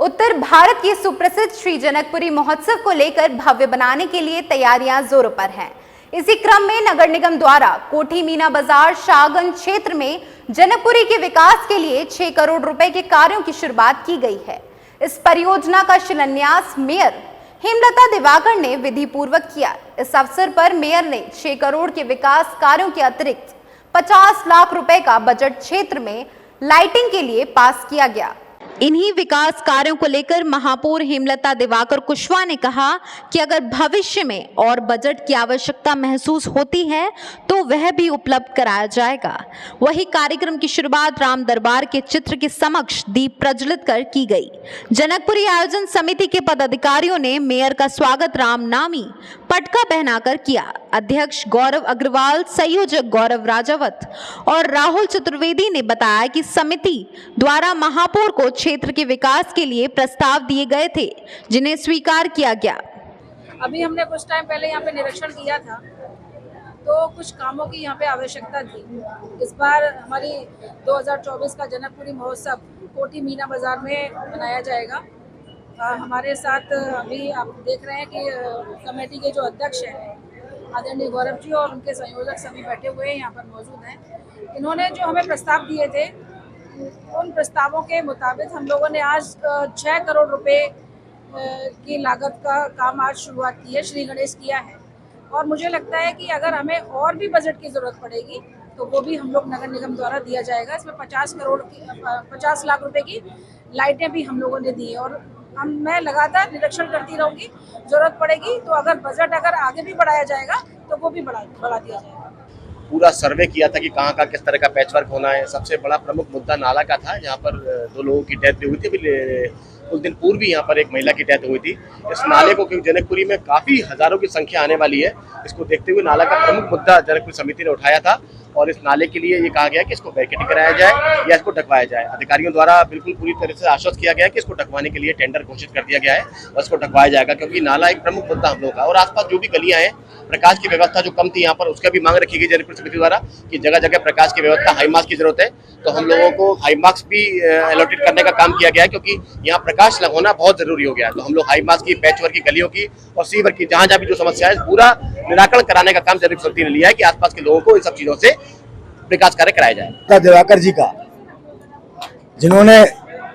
उत्तर भारत के सुप्रसिद्ध श्री जनकपुरी महोत्सव को लेकर भव्य बनाने के लिए तैयारियां जोरों पर हैं। इसी क्रम में नगर निगम द्वारा कोठी मीना बाजार शाहगंज क्षेत्र में जनकपुरी के विकास के लिए 6 करोड़ रुपए के कार्यों की शुरुआत की गई है। इस परियोजना का शिलान्यास मेयर हेमलता दिवाकर ने विधि पूर्वक किया। इस अवसर पर मेयर ने 6 करोड़ के विकास कार्यों के अतिरिक्त 50 लाख रुपए का बजट क्षेत्र में लाइटिंग के लिए पास किया गया। इन्हीं विकास कार्यों को लेकर महापौर हेमलता दिवाकर कुशवाहा ने कहा कि अगर भविष्य में और बजट की आवश्यकता महसूस होती है तो वह भी उपलब्ध कराया जाएगा। वही कार्यक्रम की शुरुआत राम दरबार के चित्र के समक्ष दीप प्रज्वलित कर की गई। जनकपुरी आयोजन समिति के पदाधिकारियों ने मेयर का स्वागत राम नामी पटका पहनाकर किया। अध्यक्ष गौरव अग्रवाल, संयोजक गौरव राजावत और राहुल चतुर्वेदी ने बताया कि समिति द्वारा महापौर को क्षेत्र के विकास के लिए प्रस्ताव दिए गए थे, जिन्हें स्वीकार किया गया। अभी हमने कुछ टाइम पहले यहाँ पे निरीक्षण किया था, तो कुछ कामों की यहाँ पे आवश्यकता थी। इस बार हमारी 2024 का जनकपुरी महोत्सव कोठी मीना बाजार में मनाया जाएगा। हमारे साथ अभी आप देख रहे हैं कि कमेटी के जो अध्यक्ष हैं आदरणीय गौरव जी और उनके संयोजक सभी बैठे हुए हैं, यहाँ पर मौजूद हैं। इन्होंने जो हमें प्रस्ताव दिए थे उन प्रस्तावों के मुताबिक हम लोगों ने आज 6 करोड़ रुपए की लागत का काम आज शुरुआत की है, श्री गणेश किया है। और मुझे लगता है कि अगर हमें और भी बजट की ज़रूरत पड़ेगी तो वो भी हम लोग नगर निगम द्वारा दिया जाएगा। इसमें 50 लाख रुपए की लाइटें भी हम लोगों ने दी है और मैं लगातार निरीक्षण करती रहूँगी। ज़रूरत पड़ेगी तो अगर बजट आगे भी बढ़ाया जाएगा तो वो भी बढ़ा दिया जाएगा। पूरा सर्वे किया था कि कहाँ किस तरह का पैचवर्क होना है। सबसे बड़ा प्रमुख मुद्दा नाला का था, जहाँ पर 2 लोगों की डेथ भी हुई थी। कुछ दिन पूर्व भी यहाँ पर एक महिला की डेथ हुई थी। इस नाले को, क्योंकि जनकपुरी में काफ़ी हजारों की संख्या आने वाली है, इसको देखते हुए नाला का प्रमुख मुद्दा जनकपुरी समिति ने उठाया था और इस नाले के लिए ये कहा गया कि इसको बैरिकेडिंग कराया जाए या इसको ढकवाया जाए। अधिकारियों द्वारा बिल्कुल पूरी तरह से आश्वस्त किया गया है कि इसको ढकवाने के लिए टेंडर घोषित कर दिया गया है और इसको ढकवाया जाएगा, क्योंकि नाला एक प्रमुख मुद्दा हम लोग का। और आसपास जो भी गलियां हैं, प्रकाश की व्यवस्था जो कम थी यहाँ पर, उसका भी मांग रखी गई जनकपुरी समिति द्वारा कि जगह जगह प्रकाश की व्यवस्था, हाई मास्क की जरूरत है। तो हम लोगों को हाई मास्क भी अलॉटेड करने का काम किया गया है, क्योंकि यहाँ प्रकाश होना बहुत जरूरी हो गया है। तो हम लोग हाई मास्क की, पैचवर्क की गलियों की और सीवर की जहाँ भी जो समस्या है पूरा निराकरण कराने का काम जनकपुरी समिति ने लिया है कि आसपास के लोगों को इन सब चीजों से विकास कार्य कराया जाए। दिवाकर जी का, जिन्होंने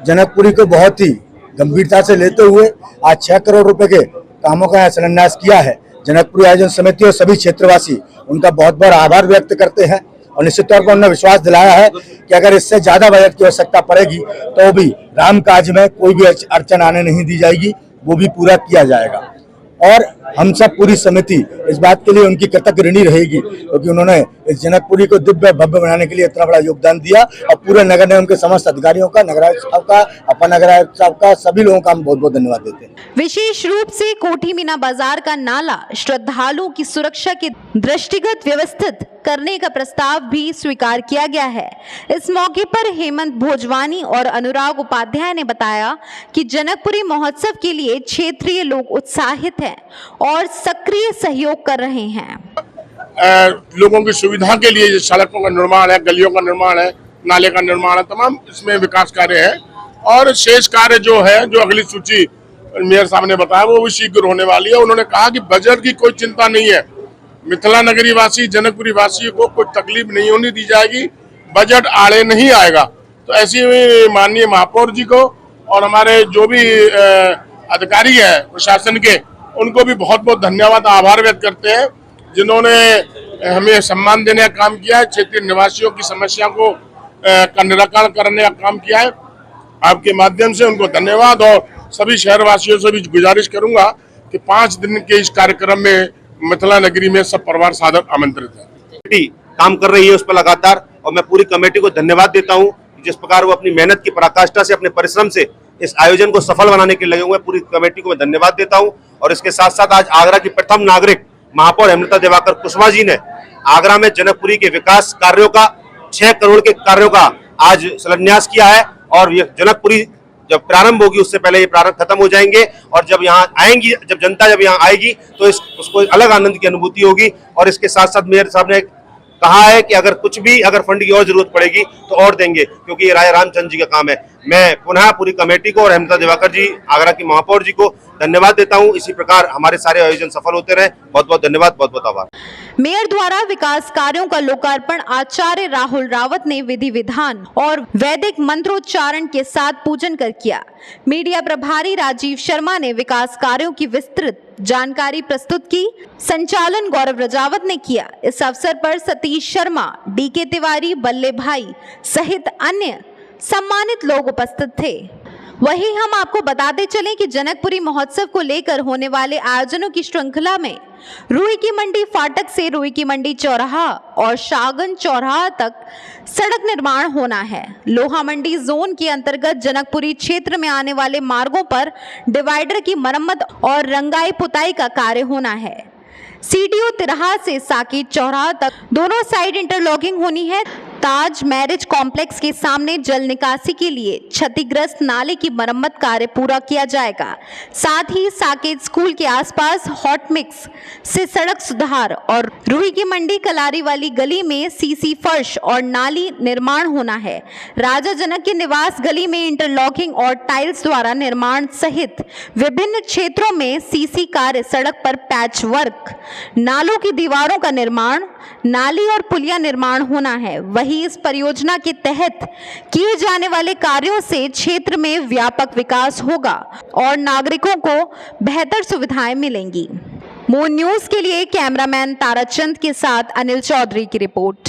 जनकपुरी को बहुत ही गंभीरता से लेते हुए आज 6 करोड़ रुपए के कामों का शिलान्यास किया है। जनकपुरी आयोजन समिति और सभी क्षेत्रवासी उनका बहुत बहुत आभार व्यक्त करते हैं और निश्चित तौर पर उन्होंने विश्वास दिलाया है कि अगर इससे ज्यादा बजट की आवश्यकता पड़ेगी तो भी राम काज में कोई भी अड़चन आने नहीं दी जाएगी, वो भी पूरा किया जाएगा। और हम सब पूरी समिति इस बात के लिए उनकी कृतज्ञ ऋणी रहेगी, क्योंकि उन्होंने इस जनकपुरी को दिव्य भव्य बनाने के लिए इतना बड़ा योगदान दिया और पूरे नगर निगम के समस्त अधिकारियों का, नगर आयुक्त साहब का, अपर नगर आयुक्त साहब का, सभी लोगों का हम बहुत बहुत धन्यवाद देते हैं। विशेष रूप से कोठी मीना बाजार का नाला श्रद्धालुओं की सुरक्षा के दृष्टिगत व्यवस्थित करने का प्रस्ताव भी स्वीकार किया गया है। इस मौके पर हेमंत भोजवानी और अनुराग उपाध्याय ने बताया कि जनकपुरी महोत्सव के लिए क्षेत्रीय लोग उत्साहित हैं और सक्रिय सहयोग कर रहे हैं। लोगों की सुविधा के लिए सड़कों का निर्माण है, गलियों का निर्माण है, नाले का निर्माण है, तमाम इसमें विकास कार्य है। और शेष कार्य जो है, जो अगली सूची मेयर साहब ने बताया, वो भी शीघ्र होने वाली है। उन्होंने कहा कि बजट की कोई चिंता नहीं है, मिथिला नगरी वासी, जनकपुरी वासियों को कोई तकलीफ नहीं होने दी जाएगी, बजट आड़े नहीं आएगा। तो ऐसी माननीय महापौर जी को और हमारे जो भी अधिकारी है प्रशासन के, उनको भी बहुत बहुत धन्यवाद, आभार व्यक्त करते हैं, जिन्होंने हमें सम्मान देने का काम किया है, क्षेत्रीय निवासियों की समस्या को का निराकरण करने का काम किया है। आपके माध्यम से उनको धन्यवाद और सभी शहरवासियों से भी गुजारिश करूंगा कि 5 दिन के इस कार्यक्रम में मिथिला नगरी में सब परिवार सादर आमंत्रित है। काम कर रही है उस पर लगातार, और मैं पूरी कमेटी को धन्यवाद देता हूं जिस प्रकार वो अपनी मेहनत की पराकाष्ठा से, अपने परिश्रम से इस आयोजन को सफल बनाने के लिए लगे हुए। पूरी कमेटी को मैं धन्यवाद देता हूं। और इसके साथ साथ आज आगरा की प्रथम नागरिक महापौर हेमलता दिवाकर कुशवाहा जी ने आगरा में जनकपुरी के विकास कार्यों का 6 करोड़ के कार्यों का आज शिलान्यास किया है। और ये जनकपुरी जब प्रारंभ होगी उससे पहले ये प्रारंभ खत्म हो जाएंगे, और जब यहाँ आएंगी, जब जनता जब यहाँ आएगी तो उसको अलग आनंद की अनुभूति होगी। और इसके साथ साथ मेयर साहब ने कहा है कि अगर फंड की और जरूरत पड़ेगी तो और देंगे, क्योंकि ये राय रामचंद्र जी का काम है। मैं पुनः पूरी कमेटी को और हेमंता दिवाकर जी, आगरा की महापौर जी को धन्यवाद देता हूं। इसी प्रकार हमारे सारे आयोजन सफल होते रहे। बहुत बहुत धन्यवाद, बहुत बहुत आभार। मेयर द्वारा विकास कार्यों का लोकार्पण आचार्य राहुल रावत ने विधि विधान और वैदिक मंत्रोच्चारण के साथ पूजन कर किया। मीडिया प्रभारी राजीव शर्मा ने विकास कार्यों की विस्तृत जानकारी प्रस्तुत की। संचालन गौरव रजावत ने किया। इस अवसर पर सतीश शर्मा, डीके तिवारी, बल्ले भाई सहित अन्य सम्मानित लोग उपस्थित थे। वहीं हम आपको बताते चलें कि जनकपुरी महोत्सव को लेकर होने वाले आयोजनों की श्रृंखला में रुई की मंडी फाटक से रुई की मंडी चौराहा और शाहगंज चौराहा तक सड़क निर्माण होना है। लोहा मंडी जोन के अंतर्गत जनकपुरी क्षेत्र में आने वाले मार्गों पर डिवाइडर की मरम्मत और रंगाई पुताई का कार्य होना है। सीडीओ तिराहा से साकेत चौराहा तक दोनों साइड इंटरलॉकिंग होनी है। ताज मैरिज कॉम्प्लेक्स के सामने जल निकासी के लिए क्षतिग्रस्त नाले की मरम्मत कार्य पूरा किया जाएगा। साथ ही साकेत स्कूल के आसपास हॉट मिक्स से सड़क सुधार और रुई की मंडी कलारी वाली गली में सीसी फर्श और नाली निर्माण होना है। राजा जनक के निवास गली में इंटरलॉकिंग और टाइल्स द्वारा निर्माण सहित विभिन्न क्षेत्रों में सीसी कार्य, सड़क पर पैच वर्क, नालों की दीवारों का निर्माण, नाली और पुलिया निर्माण होना है। वहीं इस परियोजना के तहत किए जाने वाले कार्यों से क्षेत्र में व्यापक विकास होगा और नागरिकों को बेहतर सुविधाएं मिलेंगी। मून न्यूज के लिए कैमरामैन ताराचंद के साथ अनिल चौधरी की रिपोर्ट।